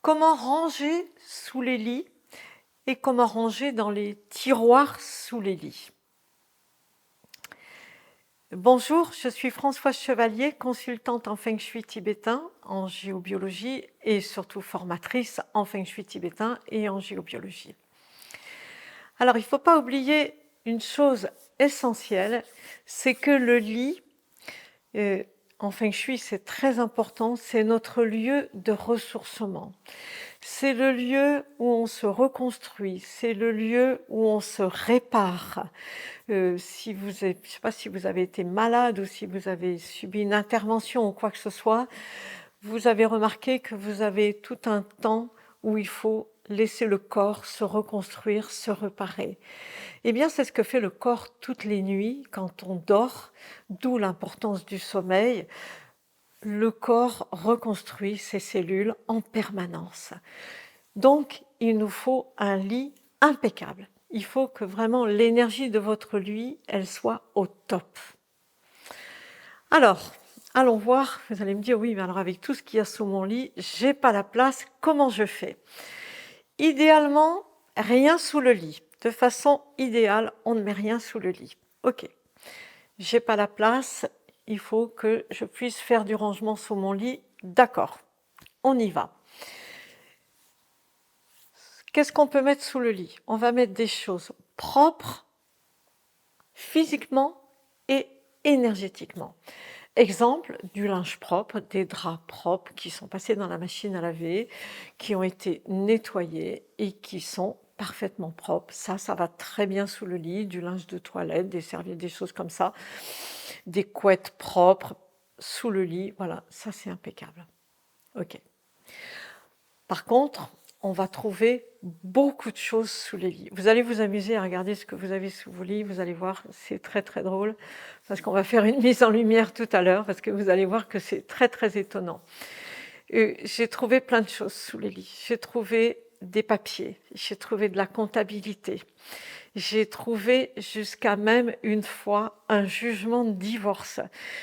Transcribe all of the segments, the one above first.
Comment ranger sous les lits et comment ranger dans les tiroirs sous les lits. Bonjour, je suis Françoise Chevalier, consultante en Feng Shui tibétain, en géobiologie et surtout formatrice en Feng Shui tibétain et en géobiologie. Alors, il ne faut pas oublier une chose essentielle, c'est que le lit, en Feng Shui, c'est très important, c'est notre lieu de ressourcement. C'est le lieu où on se reconstruit, c'est le lieu où on se répare. Si vous avez, je ne sais pas si vous avez été malade ou si vous avez subi une intervention ou quoi que ce soit, vous avez remarqué que vous avez tout un temps où il faut laisser le corps se reconstruire, se réparer. Eh bien, c'est ce que fait le corps toutes les nuits quand on dort, d'où l'importance du sommeil. Le corps reconstruit ses cellules en permanence. Donc, il nous faut un lit impeccable. Il faut que vraiment l'énergie de votre lit, elle soit au top. Alors, allons voir. Vous allez me dire, oui, mais alors avec tout ce qu'il y a sous mon lit, j'ai pas la place, comment je fais? Idéalement, rien sous le lit. De façon idéale, on ne met rien sous le lit. Ok, j'ai pas la place, il faut que je puisse faire du rangement sous mon lit. D'accord, on y va. Qu'est-ce qu'on peut mettre sous le lit? On va mettre des choses propres, physiquement et énergétiquement. Exemple, du linge propre, des draps propres qui sont passés dans la machine à laver, qui ont été nettoyés et qui sont parfaitement propres. Ça va très bien sous le lit, du linge de toilette, des serviettes, des choses comme ça, des couettes propres sous le lit, voilà, ça c'est impeccable. Ok. Par contre, on va trouver beaucoup de choses sous les lits. Vous allez vous amuser à regarder ce que vous avez sous vos lits, vous allez voir, c'est très très drôle, parce qu'on va faire une mise en lumière tout à l'heure, parce que vous allez voir que c'est très très étonnant. J'ai trouvé plein de choses sous les lits. J'ai trouvé des papiers, j'ai trouvé de la comptabilité, j'ai trouvé jusqu'à même une fois un jugement de divorce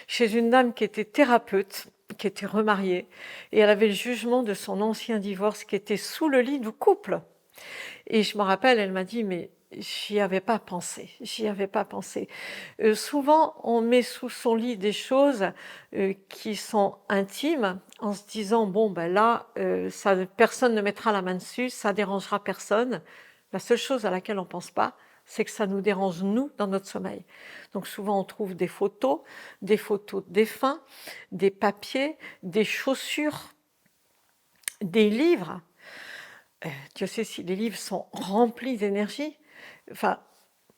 chez une dame qui était thérapeute, qui était remariée, et elle avait le jugement de son ancien divorce qui était sous le lit du couple. Et je me rappelle, elle m'a dit, mais j'y avais pas pensé, j'y avais pas pensé. Souvent, on met sous son lit des choses qui sont intimes, en se disant, bon, ben là, ça, personne ne mettra la main dessus, ça dérangera personne. La seule chose à laquelle on ne pense pas, c'est que ça nous dérange, nous, dans notre sommeil. Donc souvent, on trouve des photos de défunts, des papiers, des chaussures, des livres. Dieu sait si les livres sont remplis d'énergie. Enfin,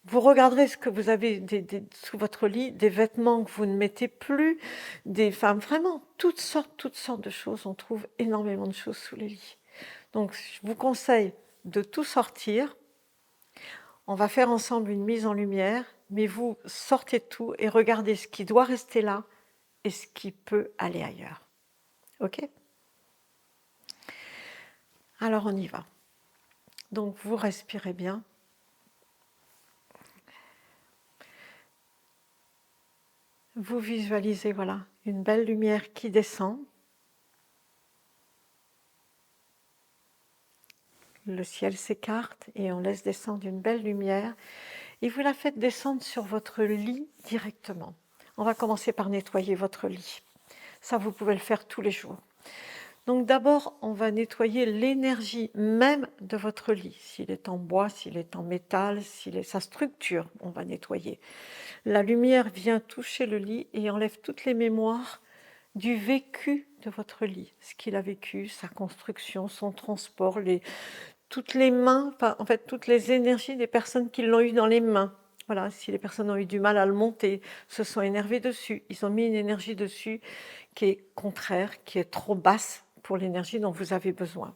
vous regarderez ce que vous avez sous votre lit, des vêtements que vous ne mettez plus, enfin, vraiment, toutes sortes de choses. On trouve énormément de choses sous les lits. Donc, je vous conseille de tout sortir. On va faire ensemble une mise en lumière, mais vous sortez tout et regardez ce qui doit rester là et ce qui peut aller ailleurs. Ok? Alors, on y va. Donc, vous respirez bien. Vous visualisez, voilà, une belle lumière qui descend. Le ciel s'écarte et on laisse descendre une belle lumière. Et vous la faites descendre sur votre lit directement. On va commencer par nettoyer votre lit. Ça, vous pouvez le faire tous les jours. Donc d'abord, on va nettoyer l'énergie même de votre lit. S'il est en bois, s'il est en métal, sa structure, on va nettoyer. La lumière vient toucher le lit et enlève toutes les mémoires du vécu de votre lit. Ce qu'il a vécu, sa construction, son transport, toutes les mains, en fait toutes les énergies des personnes qui l'ont eu dans les mains. Voilà, si les personnes ont eu du mal à le monter, se sont énervées dessus, ils ont mis une énergie dessus qui est contraire, qui est trop basse pour l'énergie dont vous avez besoin.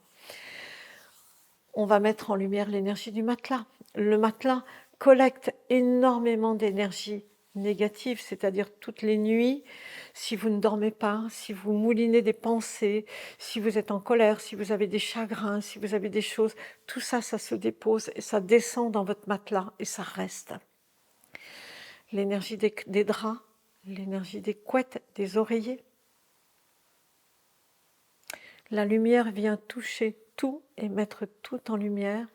On va mettre en lumière l'énergie du matelas. Le matelas collecte énormément d'énergie négative, c'est-à-dire toutes les nuits, si vous ne dormez pas, si vous moulinez des pensées, si vous êtes en colère, si vous avez des chagrins, si vous avez des choses, tout ça, ça se dépose et ça descend dans votre matelas et ça reste. L'énergie des draps, l'énergie des couettes, des oreillers, La lumière vient toucher tout et mettre tout en lumière.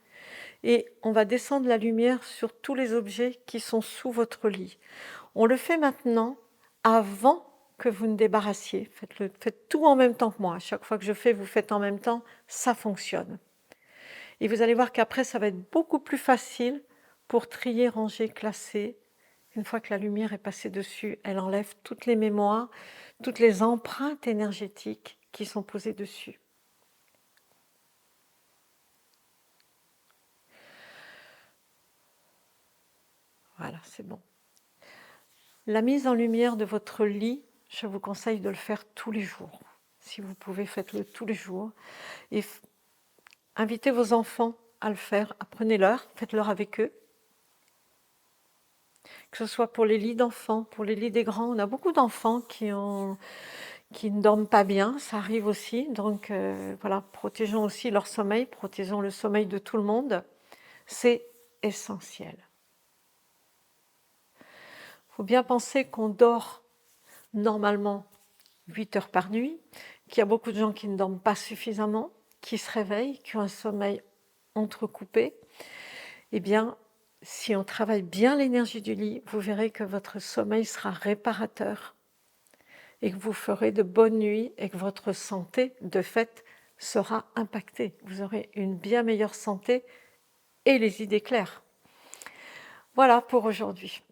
Et on va descendre la lumière sur tous les objets qui sont sous votre lit. On le fait maintenant avant que vous ne débarrassiez. Faites tout en même temps que moi. À chaque fois que je fais, vous faites en même temps, ça fonctionne. Et vous allez voir qu'après, ça va être beaucoup plus facile pour trier, ranger, classer. Une fois que la lumière est passée dessus, elle enlève toutes les mémoires, toutes les empreintes énergétiques qui sont posées dessus. Voilà, c'est bon. La mise en lumière de votre lit, je vous conseille de le faire tous les jours. Si vous pouvez, faites-le tous les jours. Et invitez vos enfants à le faire, apprenez-leur, faites-leur avec eux. Que ce soit pour les lits d'enfants, pour les lits des grands. On a beaucoup d'enfants qui ne dorment pas bien, ça arrive aussi. Donc voilà, protégeons aussi leur sommeil, protégeons le sommeil de tout le monde. C'est essentiel. Il faut bien penser qu'on dort normalement 8 heures par nuit, qu'il y a beaucoup de gens qui ne dorment pas suffisamment, qui se réveillent, qui ont un sommeil entrecoupé. Eh bien, si on travaille bien l'énergie du lit, vous verrez que votre sommeil sera réparateur et que vous ferez de bonnes nuits et que votre santé, de fait, sera impactée. Vous aurez une bien meilleure santé et les idées claires. Voilà pour aujourd'hui.